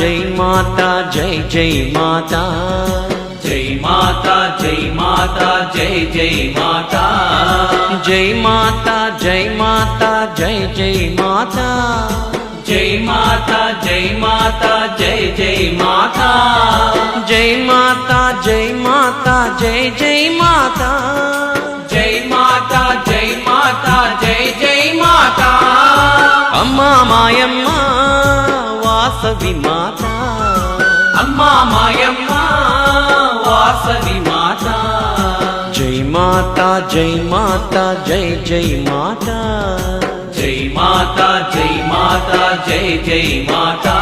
జై మాతా జై జై మాతా జై మాతా జై మాతా జై జై మాతా జై మాతా జై మాతా జై జై మాతా జై మాతా జై మాతా జై జై మాతా జై మాతా జై మాతా జై జై మాతా జై మాతా జై మాతా జై జై మాతా అమ్మా మాయమ్మ వాసవి మాతా అమ్మా మాయమ్మ వాసవి మాతా జై మాతా జై మాతా జై జై మాతా జై మాతా జై మాతా జై జై మాతా